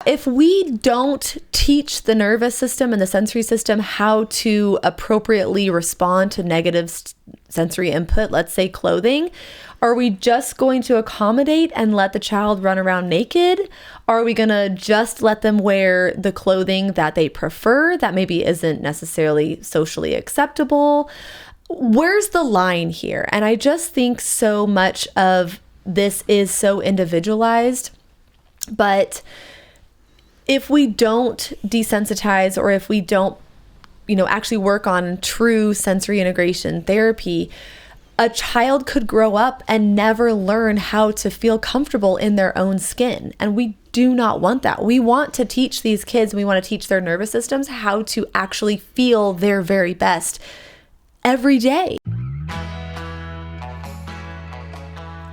If we don't teach the nervous system and the sensory system how to appropriately respond to negative sensory input, let's say clothing, are we just going to accommodate and let the child run around naked? Are we going to just let them wear the clothing that they prefer that maybe isn't necessarily socially acceptable? Where's the line here? And I just think so much of this is so individualized, but if we don't desensitize, or if we don't, actually work on true sensory integration therapy, a child could grow up and never learn how to feel comfortable in their own skin. And we do not want that. We want to teach these kids, we want to teach their nervous systems how to actually feel their very best every day.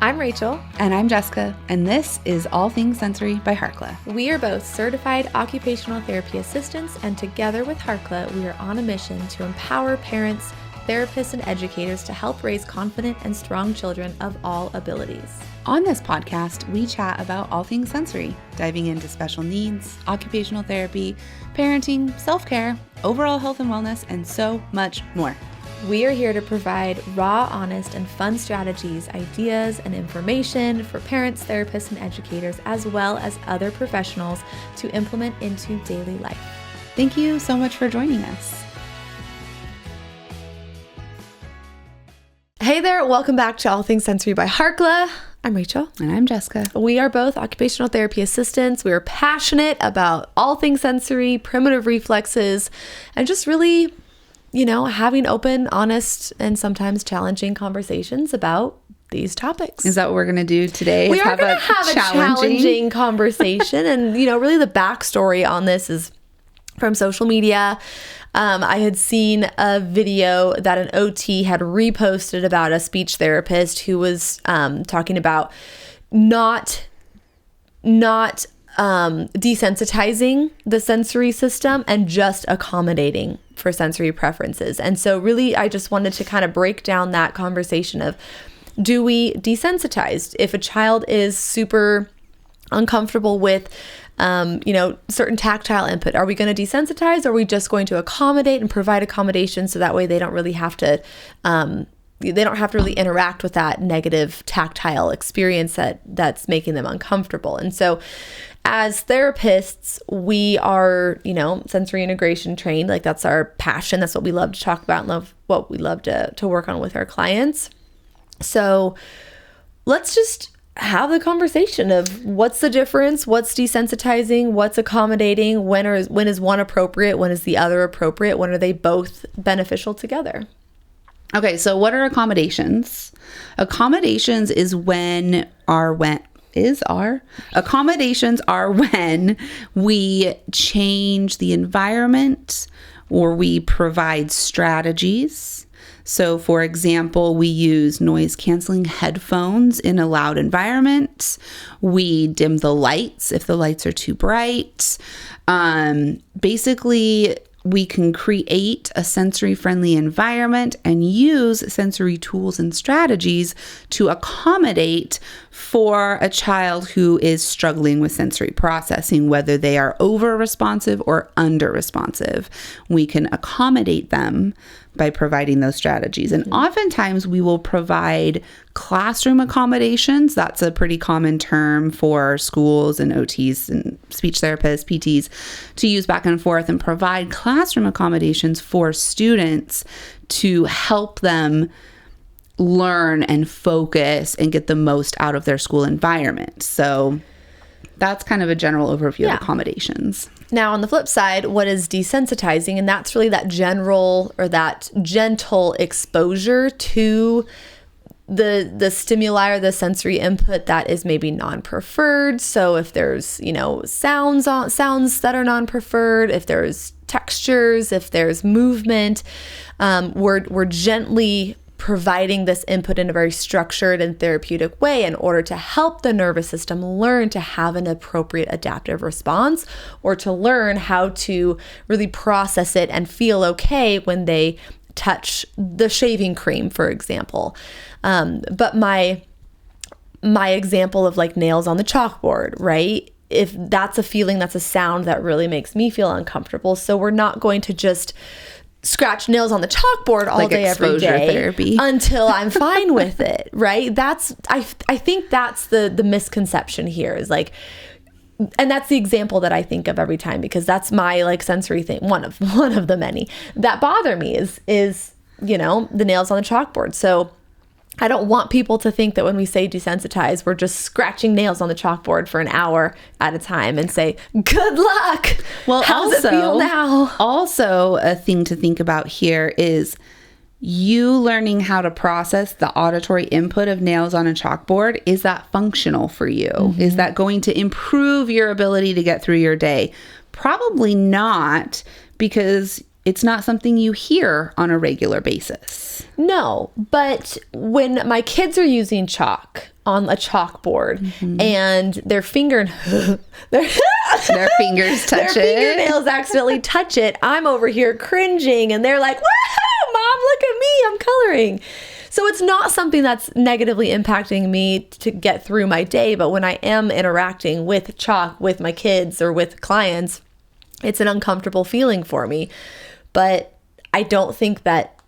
I'm Rachel. And I'm Jessica, and this is All Things Sensory by Harkla. We are both certified occupational therapy assistants, and together with Harkla, we are on a mission to empower parents, therapists, and educators to help raise confident and strong children of all abilities. On this podcast, we chat about all things sensory, diving into special needs, occupational therapy, parenting, self-care, overall health and wellness, and so much more. We are here to provide raw, honest, and fun strategies, ideas, and information for parents, therapists, and educators, as well as other professionals to implement into daily life. Thank you so much for joining us. Hey there, welcome back to All Things Sensory by Harkla. I'm Rachel. And I'm Jessica. We are both occupational therapy assistants. We are passionate about all things sensory, primitive reflexes, and just really having open, honest, and sometimes challenging conversations about these topics. Is that what we're going to do today? We are going to have a challenging conversation. And, really the backstory on this is from social media. I had seen a video that an OT had reposted about a speech therapist who was talking about not desensitizing the sensory system and just accommodating for sensory preferences. And so really, I just wanted to kind of break down that conversation of, do we desensitize? If a child is super uncomfortable with, certain tactile input, are we going to desensitize, or are we just going to accommodate and provide accommodations so that way they don't really have to, really interact with that negative tactile experience that's making them uncomfortable? And so as therapists, we are, sensory integration trained. Like, that's our passion. That's what we love to talk about and what we love to work on with our clients. So let's just have the conversation of what's the difference, what's desensitizing, what's accommodating, when is one appropriate, when is the other appropriate, when are they both beneficial together? Okay, so what are accommodations? Accommodations accommodations are when we change the environment or we provide strategies. So for example, we use noise canceling headphones in a loud environment. We dim the lights if the lights are too bright. Basically, we can create a sensory-friendly environment and use sensory tools and strategies to accommodate for a child who is struggling with sensory processing, whether they are over-responsive or under-responsive. We can accommodate them by providing those strategies. And oftentimes we will provide classroom accommodations. That's a pretty common term for schools and OTs and speech therapists, PTs, to use back and forth and provide classroom accommodations for students to help them learn and focus and get the most out of their school environment. So that's kind of a general overview of accommodations. Now, on the flip side, what is desensitizing? And that's really that general or that gentle exposure to the stimuli or the sensory input that is maybe non-preferred. So if there's, sounds that are non-preferred, if there's textures, if there's movement, we're gently providing this input in a very structured and therapeutic way in order to help the nervous system learn to have an appropriate adaptive response, or to learn how to really process it and feel okay when they touch the shaving cream, for example. But my example of like nails on the chalkboard, right? if that's a feeling, that's a sound that really makes me feel uncomfortable. So we're not going to just scratch nails on the chalkboard all day, every day therapy. Until I'm fine with it, right? I think that's the misconception here is like, and that's the example that I think of every time, because that's my like sensory thing. One of the many that bother me is, you know, the nails on the chalkboard. So I don't want people to think that when we say desensitize, we're just scratching nails on the chalkboard for an hour at a time and say, good luck. Well, how does it feel now? Also, a thing to think about here is you learning how to process the auditory input of nails on a chalkboard. Is that functional for you? Mm-hmm. Is that going to improve your ability to get through your day? Probably not, because it's not something you hear on a regular basis. No, but when my kids are using chalk on a chalkboard mm-hmm. and their fingers touch their fingernails accidentally touch it, I'm over here cringing and they're like, woohoo, Mom, look at me, I'm coloring. So it's not something that's negatively impacting me to get through my day, but when I am interacting with chalk with my kids or with clients, it's an uncomfortable feeling for me. But I don't think that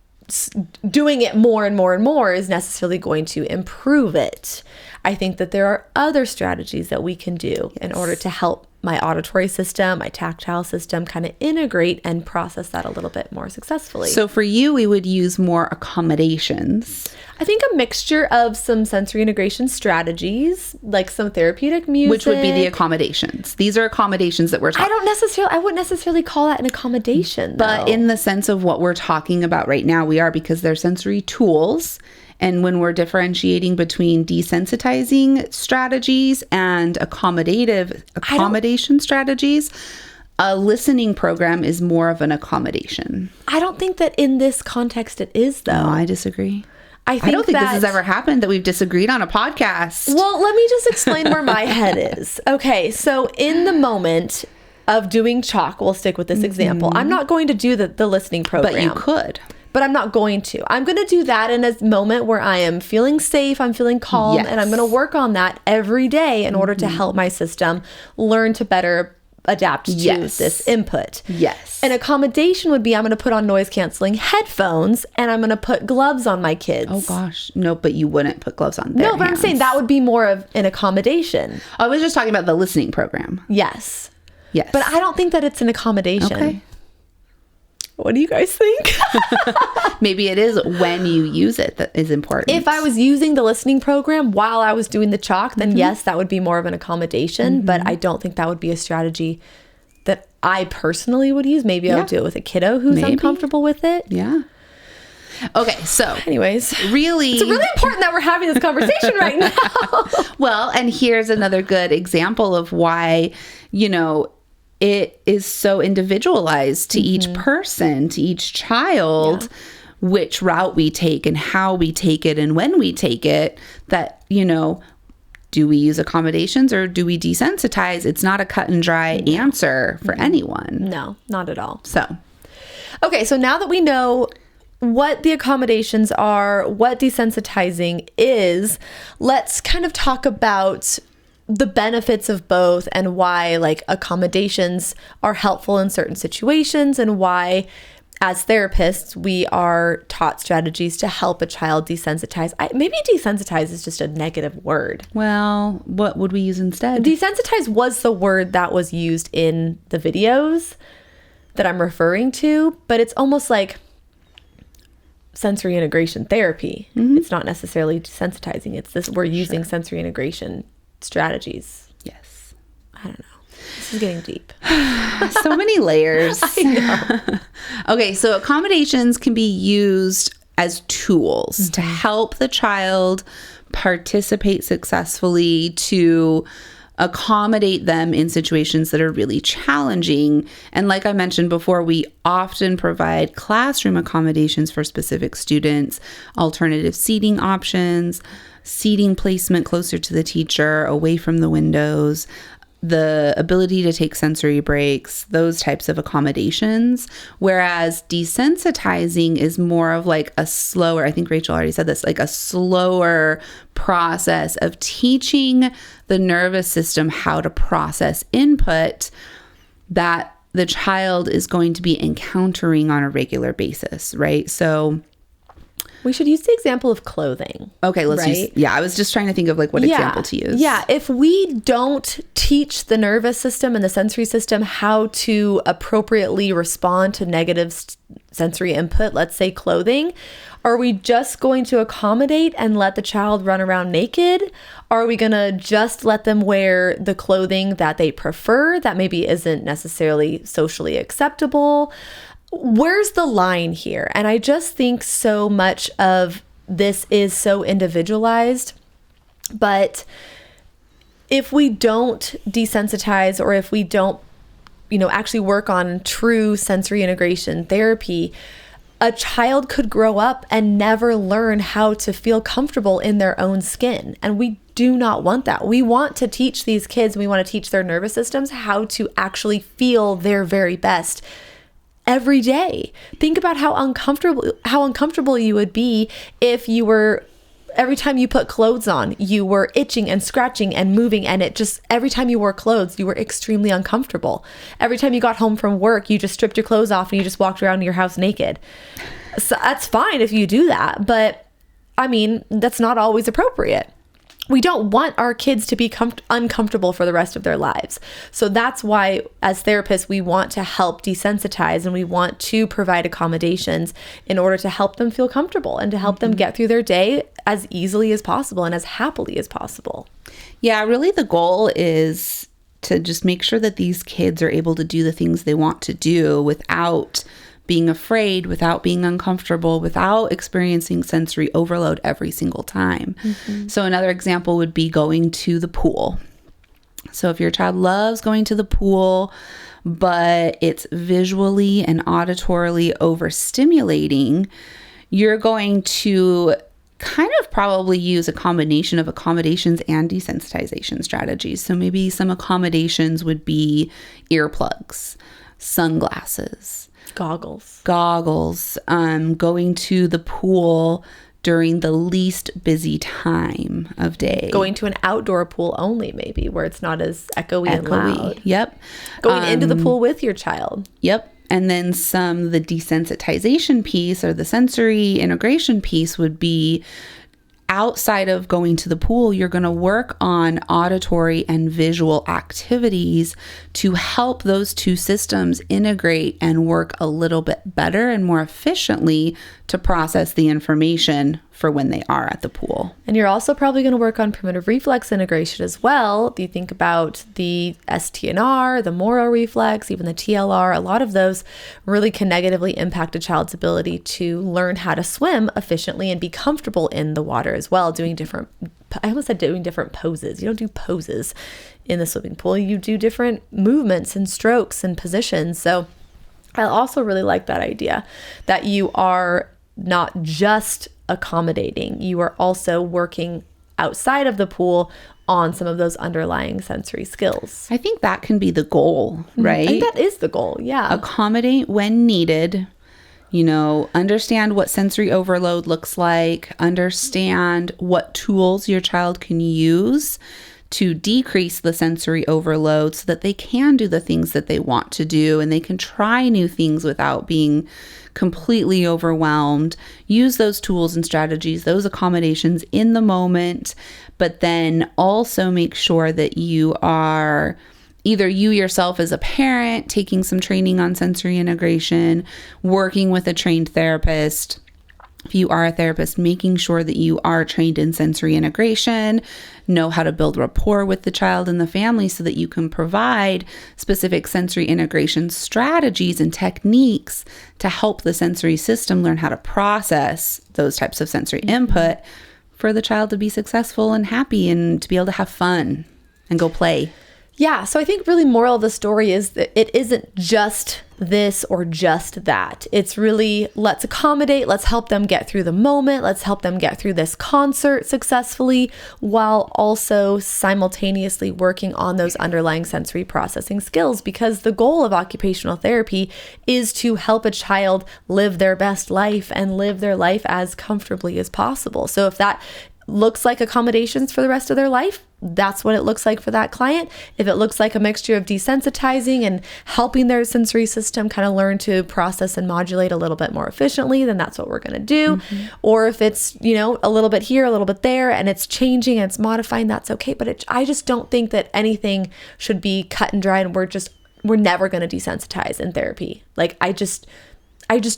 doing it more and more and more is necessarily going to improve it. I think that there are other strategies that we can do in order to help my auditory system, my tactile system kind of integrate and process that a little bit more successfully. So for you, we would use more accommodations. I think a mixture of some sensory integration strategies, like some therapeutic music. Which would be the accommodations. These are accommodations that we're talking I wouldn't necessarily call that an accommodation, But in the sense of what we're talking about right now, we are, because they're sensory tools. And when we're differentiating between desensitizing strategies and accommodation strategies, a listening program is more of an accommodation. I don't think that in this context it is, though. No, I disagree. I don't think this has ever happened that we've disagreed on a podcast. Well, let me just explain where my head is. Okay, so in the moment of doing chalk, we'll stick with this example. I'm not going to do the listening program. But you could. But I'm not going to. I'm going to do that in a moment where I am feeling safe, I'm feeling calm, and I'm going to work on that every day in order to help my system learn to better adapt to this input. Yes. An accommodation would be I'm going to put on noise canceling headphones and I'm going to put gloves on my kids. Oh gosh. No, but you wouldn't put gloves on their No, but hands. I'm saying that would be more of an accommodation. I was just talking about the listening program. Yes. Yes. But I don't think that it's an accommodation. Okay. What do you guys think? Maybe it is when you use it that is important. If I was using the listening program while I was doing the chalk, then yes, that would be more of an accommodation. But I don't think that would be a strategy that I personally would use. Maybe I would do it with a kiddo who's uncomfortable with it. Yeah. Okay, so anyways, really, it's really important that we're having this conversation right now. Well, and here's another good example of why, it is so individualized to each person, to each child, which route we take and how we take it and when we take it, that, do we use accommodations or do we desensitize? It's not a cut and dry answer for anyone. No, not at all. So, okay, so now that we know what the accommodations are, what desensitizing is, let's kind of talk about the benefits of both and why accommodations are helpful in certain situations and why as therapists we are taught strategies to help a child desensitize. Maybe desensitize is just a negative word. Well, what would we use instead? Desensitize was the word that was used in the videos that I'm referring to, but it's almost like sensory integration therapy. It's not necessarily desensitizing. It's this, we're using sensory integration strategies. Yes. I don't know. This is getting deep. So many layers. I know. Okay, so accommodations can be used as tools to help the child participate successfully, to accommodate them in situations that are really challenging. And like I mentioned before, we often provide classroom accommodations for specific students, alternative seating options, seating placement closer to the teacher, away from the windows, the ability to take sensory breaks, those types of accommodations. Whereas desensitizing is more of like a slower, I think Rachel already said this, like a slower process of teaching the nervous system how to process input that the child is going to be encountering on a regular basis, right? So we should use the example of clothing. Okay, let's use, I was just trying to think of like what example to use. Yeah, if we don't teach the nervous system and the sensory system how to appropriately respond to negative sensory input, let's say clothing, are we just going to accommodate and let the child run around naked? Are we going to just let them wear the clothing that they prefer that maybe isn't necessarily socially acceptable? Where's the line here? And I just think so much of this is so individualized. But if we don't desensitize, or if we don't, actually work on true sensory integration therapy, a child could grow up and never learn how to feel comfortable in their own skin. And we do not want that. We want to teach these kids, we want to teach their nervous systems how to actually feel their very best every day. Think about how uncomfortable you would be if you were, every time you put clothes on, you were itching and scratching and moving, and every time you wore clothes, you were extremely uncomfortable. Every time you got home from work, you just stripped your clothes off and you just walked around your house naked. So that's fine if you do that, but that's not always appropriate. We don't want our kids to be uncomfortable for the rest of their lives. So that's why, as therapists, we want to help desensitize, and we want to provide accommodations in order to help them feel comfortable and to help them get through their day as easily as possible and as happily as possible. Yeah, really the goal is to just make sure that these kids are able to do the things they want to do without being afraid, without being uncomfortable, without experiencing sensory overload every single time. So another example would be going to the pool. So if your child loves going to the pool, but it's visually and auditorily overstimulating, you're going to kind of probably use a combination of accommodations and desensitization strategies. So maybe some accommodations would be earplugs, sunglasses, goggles, going to the pool during the least busy time of day. Going to an outdoor pool only, maybe, where it's not as echoey and loud. Yep. Going into the pool with your child. Yep. And then the desensitization piece, or the sensory integration piece, would be outside of going to the pool, you're going to work on auditory and visual activities to help those two systems integrate and work a little bit better and more efficiently to process the information for when they are at the pool. And you're also probably going to work on primitive reflex integration as well. Do you think about the STNR, the Moro reflex, even the TLR? A lot of those really can negatively impact a child's ability to learn how to swim efficiently and be comfortable in the water as well, doing different poses. You don't do poses in the swimming pool. You do different movements and strokes and positions. So I also really like that idea that you are not just accommodating, you are also working outside of the pool on some of those underlying sensory skills. I think that can be the goal, right? I think that is the goal, yeah. Accommodate when needed, understand what sensory overload looks like, understand what tools your child can use to decrease the sensory overload so that they can do the things that they want to do and they can try new things without being completely overwhelmed. Use those tools and strategies, those accommodations in the moment, but then also make sure that you are either you yourself as a parent taking some training on sensory integration, working with a trained therapist. If you are a therapist, making sure that you are trained in sensory integration, know how to build rapport with the child and the family so that you can provide specific sensory integration strategies and techniques to help the sensory system learn how to process those types of sensory input for the child to be successful and happy and to be able to have fun and go play. Yeah, so I think really moral of the story is that it isn't just this or just that. It's really, let's accommodate, let's help them get through the moment, let's help them get through this concert successfully, while also simultaneously working on those underlying sensory processing skills, because the goal of occupational therapy is to help a child live their best life and live their life as comfortably as possible. So if that looks like accommodations for the rest of their life, that's what it looks like for that client. If it looks like a mixture of desensitizing and helping their sensory system kind of learn to process and modulate a little bit more efficiently, then that's what we're going to do. Or if it's, a little bit here, a little bit there, and it's changing and it's modifying, that's okay. But I just don't think that anything should be cut and dry and we're never going to desensitize in therapy. Like, I just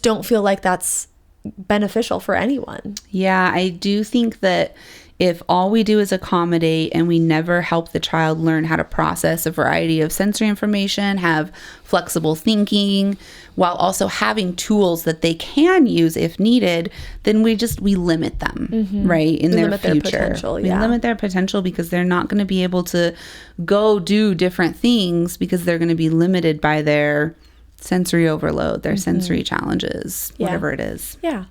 don't feel like that's beneficial for anyone. Yeah, I do think that if all we do is accommodate and we never help the child learn how to process a variety of sensory information, have flexible thinking, while also having tools that they can use if needed, then we limit them, right? In their future. We limit their potential because they're not going to be able to go do different things because they're going to be limited by their sensory overload, their sensory challenges, whatever it is. Yeah.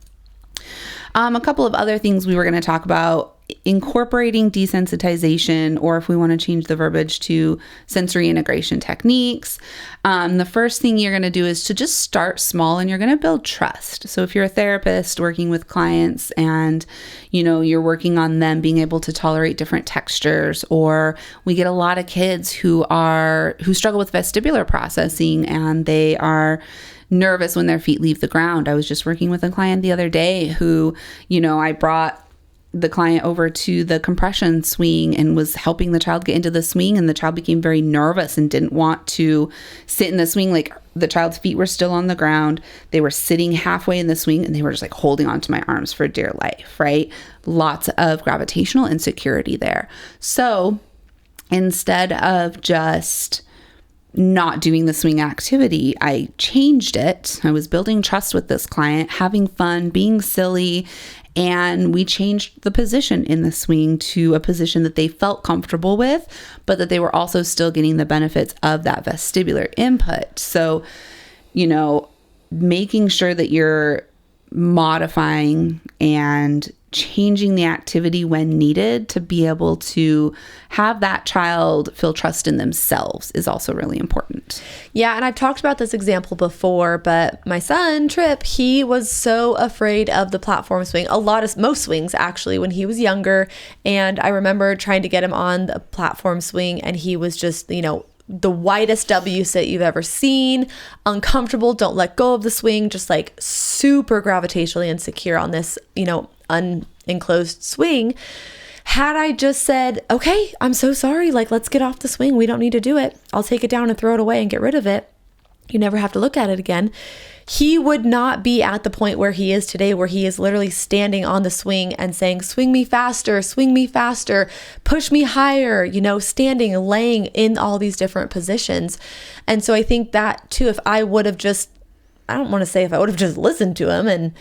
A couple of other things we were going to talk about: incorporating desensitization, or if we want to change the verbiage to sensory integration techniques. The first thing you're going to do is to just start small, and you're going to build trust. So if you're a therapist working with clients and, you're working on them being able to tolerate different textures, or we get a lot of kids who struggle with vestibular processing and they are nervous when their feet leave the ground. I was just working with a client the other day who, I brought the client over to the compression swing and was helping the child get into the swing, and the child became very nervous and didn't want to sit in the swing. Like, the child's feet were still on the ground. They were sitting halfway in the swing and they were just like holding onto my arms for dear life, right? Lots of gravitational insecurity there. So instead of just not doing the swing activity, I changed it. I was building trust with this client, having fun, being silly, and we changed the position in the swing to a position that they felt comfortable with, but that they were also still getting the benefits of that vestibular input. So, making sure that you're modifying and changing the activity when needed to be able to have that child feel trust in themselves is also really important. Yeah, and I've talked about this example before, but my son, Trip, he was so afraid of the platform swing, most swings actually, when he was younger. And I remember trying to get him on the platform swing, and he was just, the whitest W sit you've ever seen, uncomfortable, don't let go of the swing, just like super gravitationally insecure on this, unenclosed swing. Had I just said, okay, I'm so sorry, like, let's get off the swing, we don't need to do it, I'll take it down and throw it away and get rid of it, you never have to look at it again, he would not be at the point where he is today, where he is literally standing on the swing and saying, swing me faster, push me higher, standing, laying in all these different positions. And so I think that too, if I would have just listened to him and,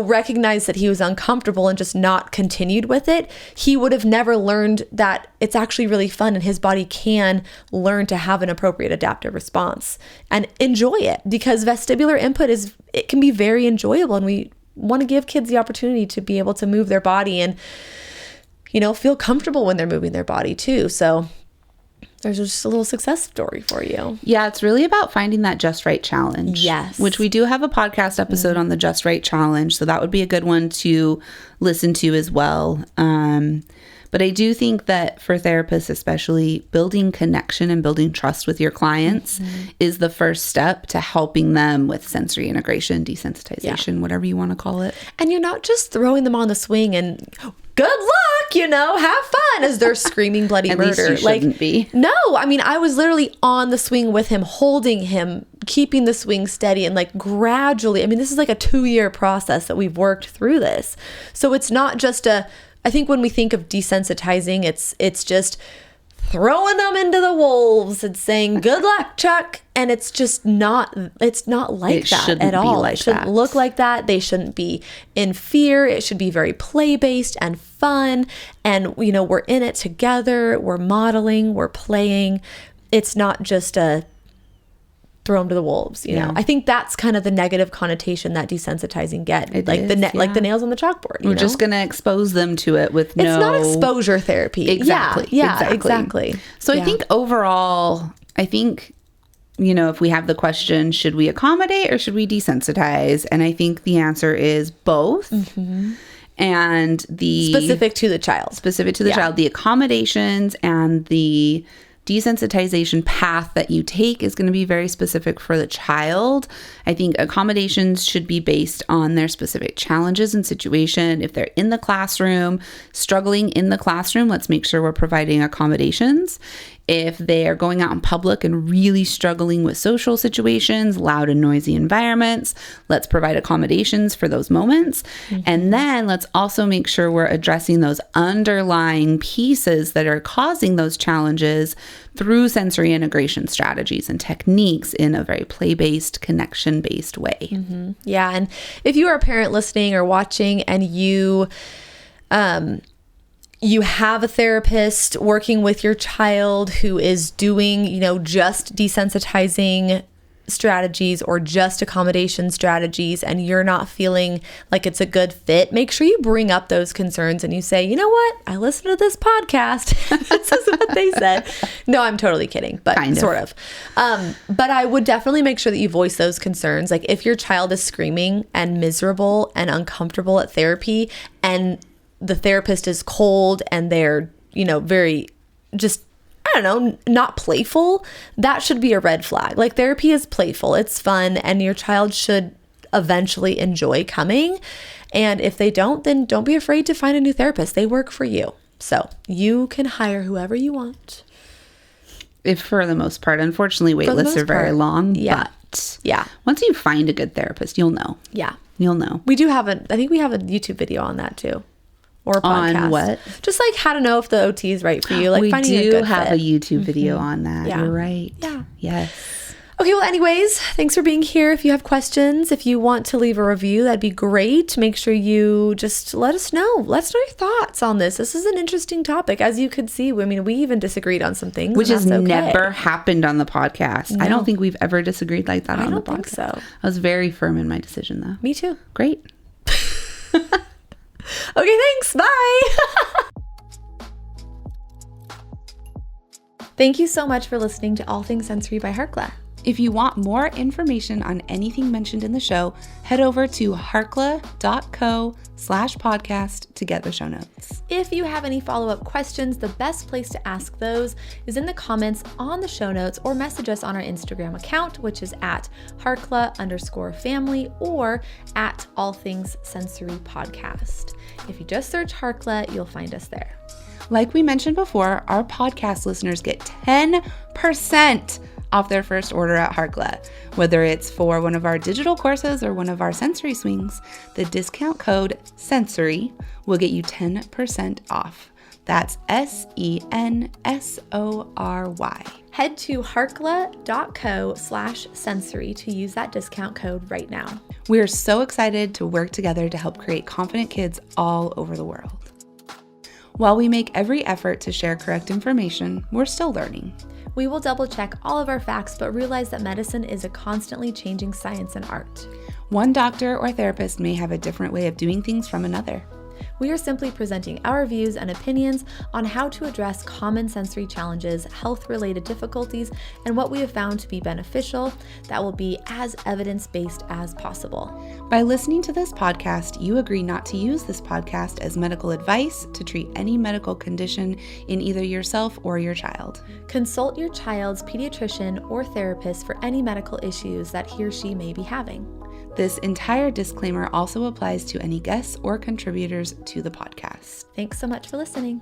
recognized that he was uncomfortable and just not continued with it, he would have never learned that it's actually really fun and his body can learn to have an appropriate adaptive response and enjoy it, because vestibular input it can be very enjoyable, and we want to give kids the opportunity to be able to move their body and, feel comfortable when they're moving their body too. So there's just a little success story for you. Yeah, it's really about finding that just right challenge. Yes. Which we do have a podcast episode on the just right challenge. So that would be a good one to listen to as well. But I do think that for therapists, especially, building connection and building trust with your clients is the first step to helping them with sensory integration, desensitization, whatever you want to call it. And you're not just throwing them on the swing and good luck, have fun as they're screaming bloody At murder. Least you shouldn't be. No, I was literally on the swing with him, holding him, keeping the swing steady, and gradually, this is like a 2-year process that we've worked through this. So it's not just I think when we think of desensitizing, it's just throwing them into the wolves themselves. It's saying, good luck, Chuck. And it's just not, it's not like that at all. It shouldn't look like that. They shouldn't be in fear. It should be very play-based and fun. And, you know, we're in it together. We're modeling, we're playing. It's not just a throw them to the wolves, you know. I think that's kind of the negative connotation that desensitizing get. Like the nails on the chalkboard. We're just going to expose them to it with no... It's not exposure therapy. Exactly. Yeah, exactly. So I think overall, you know, if we have the question, should we accommodate or should we desensitize? And I think the answer is both. Mm-hmm. And the... Specific to the child. The accommodations and the desensitization path that you take is going to be very specific for the child. I think accommodations should be based on their specific challenges and situation. If they're in the classroom, struggling in the classroom, let's make sure we're providing accommodations. If they are going out in public and really struggling with social situations, loud and noisy environments, let's provide accommodations for those moments. Mm-hmm. And then let's also make sure we're addressing those underlying pieces that are causing those challenges through sensory integration strategies and techniques in a very play-based, connection-based way. Mm-hmm. Yeah. And if you are a parent listening or watching and you have a therapist working with your child who is doing, you know, just desensitizing strategies or just accommodation strategies, and you're not feeling like it's a good fit, make sure you bring up those concerns and you say, you know what? I listened to this podcast. This is what they said. No, I'm totally kidding, but sort of. But I would definitely make sure that you voice those concerns. Like if your child is screaming and miserable and uncomfortable at therapy and the therapist is cold and they're, you know, very just, I don't know, not playful, that should be a red flag. Like therapy is playful, it's fun, and your child should eventually enjoy coming. And if they don't, then don't be afraid to find a new therapist. They work for you. So you can hire whoever you want. If for the most part, unfortunately, wait lists are very long. Yeah. But yeah, once you find a good therapist, you'll know. Yeah. You'll know. We do have I think we have a YouTube video on that too. Or a podcast. On what? Just like how to know if the OT is right for you. Like we finding a do good have fit. a YouTube video on that. Yeah. You're right. Yeah. Yes. Okay, well, anyways, thanks for being here. If you have questions, if you want to leave a review, that'd be great. Make sure you just let us know. Let us know your thoughts on this. This is an interesting topic. As you could see, I mean, we even disagreed on some things. Which has never happened on the podcast. No. I don't think we've ever disagreed like that on the podcast. I don't think so. I was very firm in my decision, though. Me too. Great. Okay, thanks. Bye. Thank you so much for listening to All Things Sensory by Harkla. If you want more information on anything mentioned in the show, head over to harkla.co/podcast to get the show notes. If you have any follow-up questions, the best place to ask those is in the comments on the show notes or message us on our Instagram account, which is at harkla_family or at All Things Sensory Podcast. If you just search Harkla, you'll find us there. Like we mentioned before, our podcast listeners get 10% off their first order at Harkla. Whether it's for one of our digital courses or one of our sensory swings, the discount code SENSORY will get you 10% off. That's SENSORY. Head to harkla.co/sensory to use that discount code right now. We are so excited to work together to help create confident kids all over the world. While we make every effort to share correct information, we're still learning. We will double check all of our facts, but realize that medicine is a constantly changing science and art. One doctor or therapist may have a different way of doing things from another. We are simply presenting our views and opinions on how to address common sensory challenges, health-related difficulties, and what we have found to be beneficial that will be as evidence-based as possible. By listening to this podcast, you agree not to use this podcast as medical advice to treat any medical condition in either yourself or your child. Consult your child's pediatrician or therapist for any medical issues that he or she may be having. This entire disclaimer also applies to any guests or contributors to the podcast. Thanks so much for listening.